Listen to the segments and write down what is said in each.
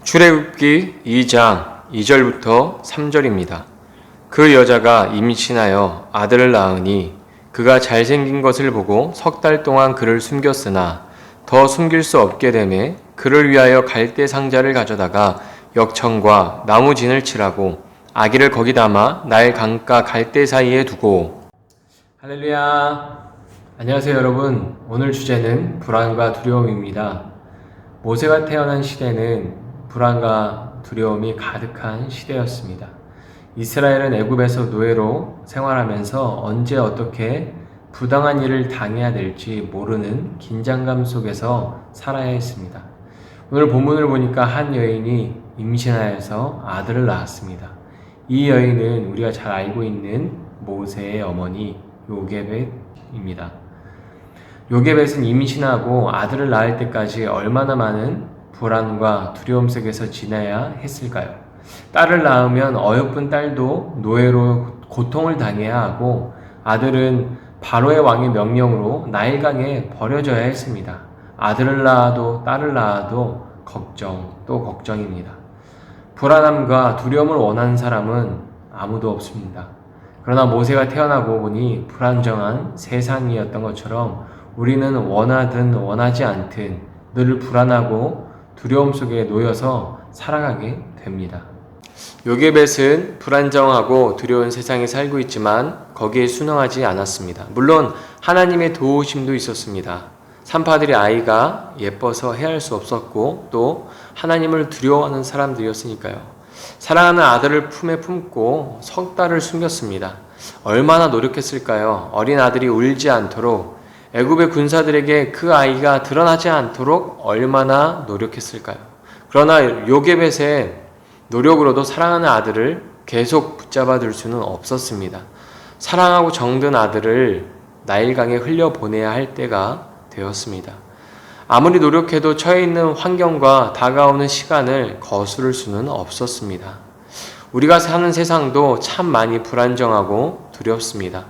출애굽기 2장 2절부터 3절입니다. 그 여자가 임신하여 아들을 낳으니 그가 잘생긴 것을 보고 석 달 동안 그를 숨겼으나 더 숨길 수 없게 되매 그를 위하여 갈대 상자를 가져다가 역청과 나무진을 칠하고 아기를 거기 담아 나일 강가 갈대 사이에 두고. 할렐루야. 안녕하세요 여러분. 오늘 주제는 불안과 두려움입니다. 모세가 태어난 시대는 불안과 두려움이 가득한 시대였습니다. 이스라엘은 애굽에서 노예로 생활하면서 언제 어떻게 부당한 일을 당해야 될지 모르는 긴장감 속에서 살아야 했습니다. 오늘 본문을 보니까 한 여인이 임신하여서 아들을 낳았습니다. 이 여인은 우리가 잘 알고 있는 모세의 어머니 요게벳입니다. 요게벳은 임신하고 아들을 낳을 때까지 얼마나 많은 불안과 두려움 속에서 지내야 했을까요? 딸을 낳으면 어여쁜 딸도 노예로 고통을 당해야 하고 아들은 바로의 왕의 명령으로 나일강에 버려져야 했습니다. 아들을 낳아도 딸을 낳아도 걱정 또 걱정입니다. 불안함과 두려움을 원하는 사람은 아무도 없습니다. 그러나 모세가 태어나고 보니 불안정한 세상이었던 것처럼 우리는 원하든 원하지 않든 늘 불안하고 두려움 속에 놓여서 살아가게 됩니다. 요게벳은 불안정하고 두려운 세상에 살고 있지만 거기에 순응하지 않았습니다. 물론 하나님의 도우심도 있었습니다. 산파들의 아이가 예뻐서 해할 수 없었고 또 하나님을 두려워하는 사람들이었으니까요. 사랑하는 아들을 품에 품고 석 달을 숨겼습니다. 얼마나 노력했을까요? 어린 아들이 울지 않도록 애굽의 군사들에게 그 아이가 드러나지 않도록 얼마나 노력했을까요? 그러나 요게벳의 노력으로도 사랑하는 아들을 계속 붙잡아 둘 수는 없었습니다. 사랑하고 정든 아들을 나일강에 흘려보내야 할 때가 되었습니다. 아무리 노력해도 처해 있는 환경과 다가오는 시간을 거스를 수는 없었습니다. 우리가 사는 세상도 참 많이 불안정하고 두렵습니다.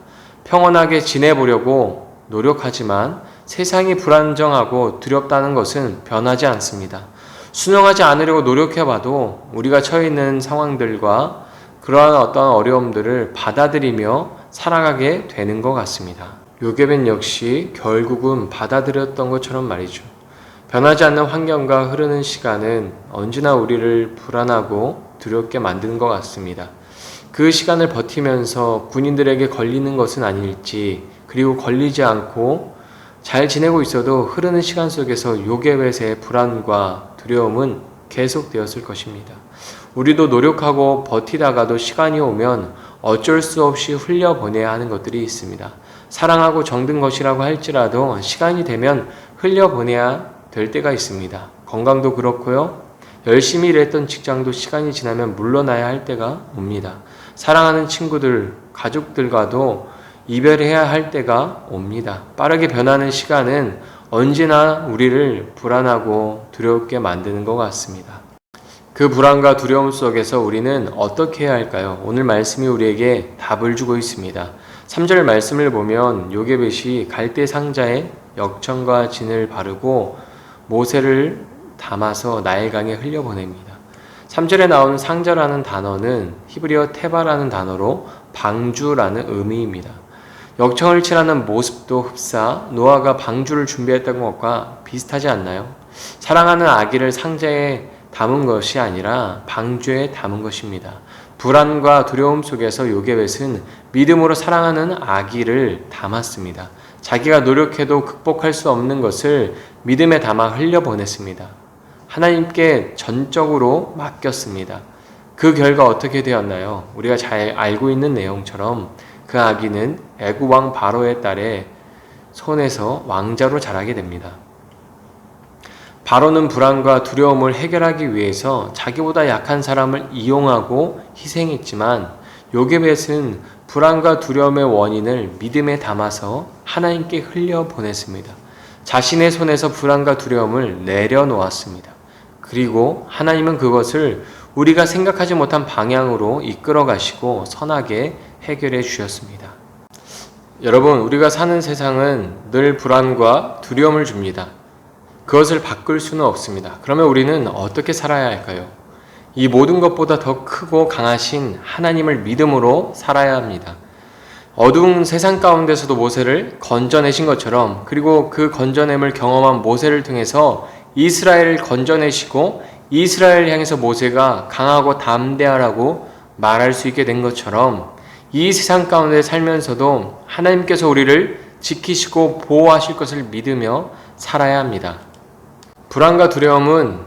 평온하게 지내보려고 노력하지만 세상이 불안정하고 두렵다는 것은 변하지 않습니다. 순응하지 않으려고 노력해봐도 우리가 처해 있는 상황들과 그러한 어떤 어려움들을 받아들이며 살아가게 되는 것 같습니다. 요게벳 역시 결국은 받아들였던 것처럼 말이죠. 변하지 않는 환경과 흐르는 시간은 언제나 우리를 불안하고 두렵게 만드는 것 같습니다. 그 시간을 버티면서 군인들에게 걸리는 것은 아닐지, 그리고 걸리지 않고 잘 지내고 있어도 흐르는 시간 속에서 요게벳의 불안과 두려움은 계속되었을 것입니다. 우리도 노력하고 버티다가도 시간이 오면 어쩔 수 없이 흘려보내야 하는 것들이 있습니다. 사랑하고 정든 것이라고 할지라도 시간이 되면 흘려보내야 될 때가 있습니다. 건강도 그렇고요. 열심히 일했던 직장도 시간이 지나면 물러나야 할 때가 옵니다. 사랑하는 친구들, 가족들과도 이별해야 할 때가 옵니다. 빠르게 변하는 시간은 언제나 우리를 불안하고 두렵게 만드는 것 같습니다. 그 불안과 두려움 속에서 우리는 어떻게 해야 할까요? 오늘 말씀이 우리에게 답을 주고 있습니다. 3절 말씀을 보면 요게벳이 갈대 상자에 역청과 진을 바르고 모세를 담아서 나일강에 흘려보냅니다. 3절에 나온 상자라는 단어는 히브리어 테바라는 단어로 방주라는 의미입니다. 역청을 칠하는 모습도 흡사 노아가 방주를 준비했던 것과 비슷하지 않나요? 사랑하는 아기를 상자에 담은 것이 아니라 방주에 담은 것입니다. 불안과 두려움 속에서 요게벳은 믿음으로 사랑하는 아기를 담았습니다. 자기가 노력해도 극복할 수 없는 것을 믿음에 담아 흘려보냈습니다. 하나님께 전적으로 맡겼습니다. 그 결과 어떻게 되었나요? 우리가 잘 알고 있는 내용처럼 그 아기는 애굽 왕 바로의 딸의 손에서 왕자로 자라게 됩니다. 바로는 불안과 두려움을 해결하기 위해서 자기보다 약한 사람을 이용하고 희생했지만 요게벳은 불안과 두려움의 원인을 믿음에 담아서 하나님께 흘려보냈습니다. 자신의 손에서 불안과 두려움을 내려놓았습니다. 그리고 하나님은 그것을 우리가 생각하지 못한 방향으로 이끌어 가시고 선하게 해결해 주셨습니다. 여러분, 우리가 사는 세상은 늘 불안과 두려움을 줍니다. 그것을 바꿀 수는 없습니다. 그러면 우리는 어떻게 살아야 할까요? 이 모든 것보다 더 크고 강하신 하나님을 믿음으로 살아야 합니다. 어두운 세상 가운데서도 모세를 건져내신 것처럼, 그리고 그 건져냄을 경험한 모세를 통해서 이스라엘을 건져내시고 이스라엘을 향해서 모세가 강하고 담대하라고 말할 수 있게 된 것처럼, 이 세상 가운데 살면서도 하나님께서 우리를 지키시고 보호하실 것을 믿으며 살아야 합니다. 불안과 두려움은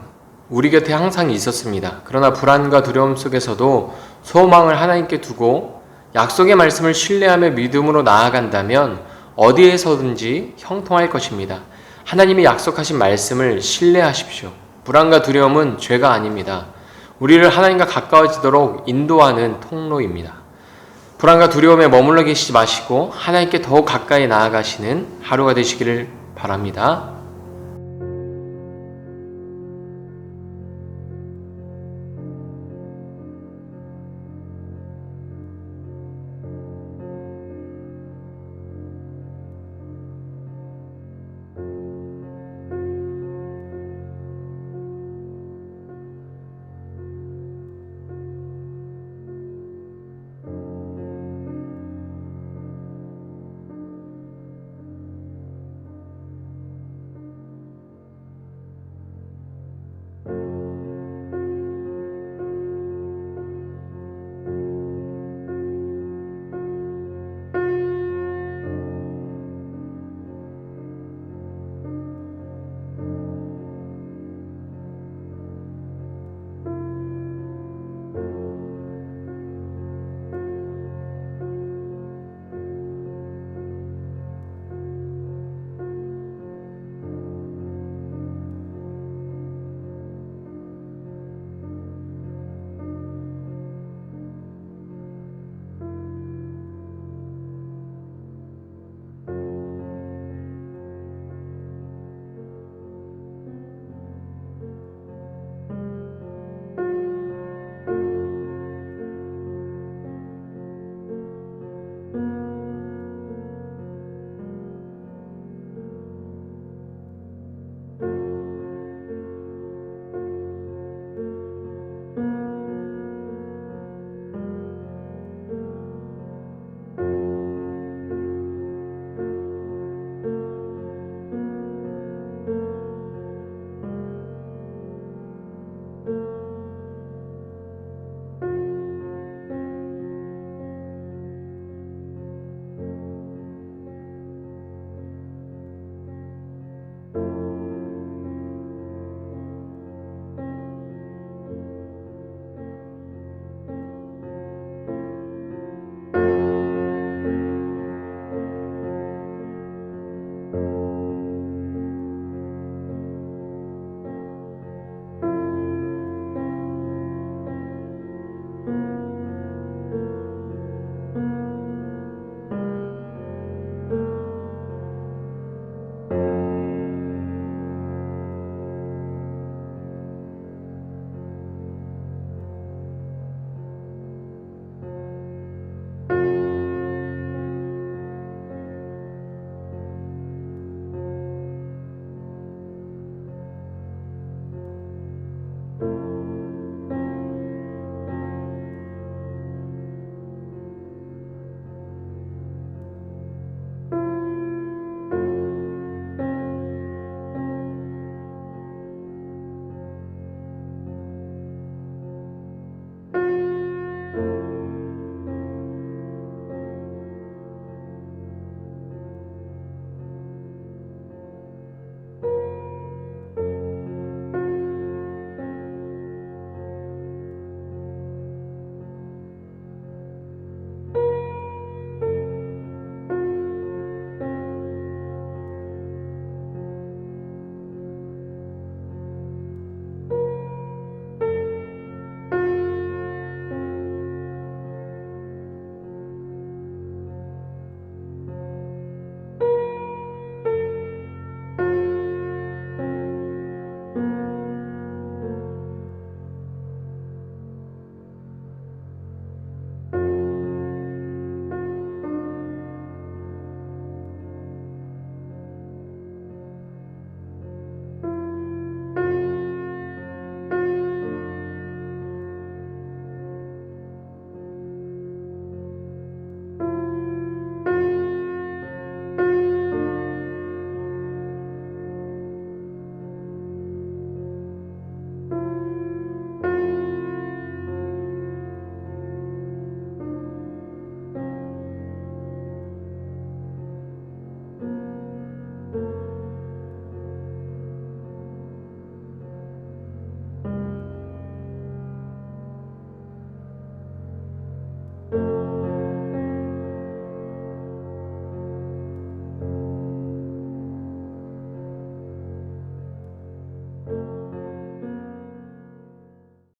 우리 곁에 항상 있었습니다. 그러나 불안과 두려움 속에서도 소망을 하나님께 두고 약속의 말씀을 신뢰하며 믿음으로 나아간다면 어디에서든지 형통할 것입니다. 하나님이 약속하신 말씀을 신뢰하십시오. 불안과 두려움은 죄가 아닙니다. 우리를 하나님과 가까워지도록 인도하는 통로입니다. 불안과 두려움에 머물러 계시지 마시고 하나님께 더욱 가까이 나아가시는 하루가 되시기를 바랍니다.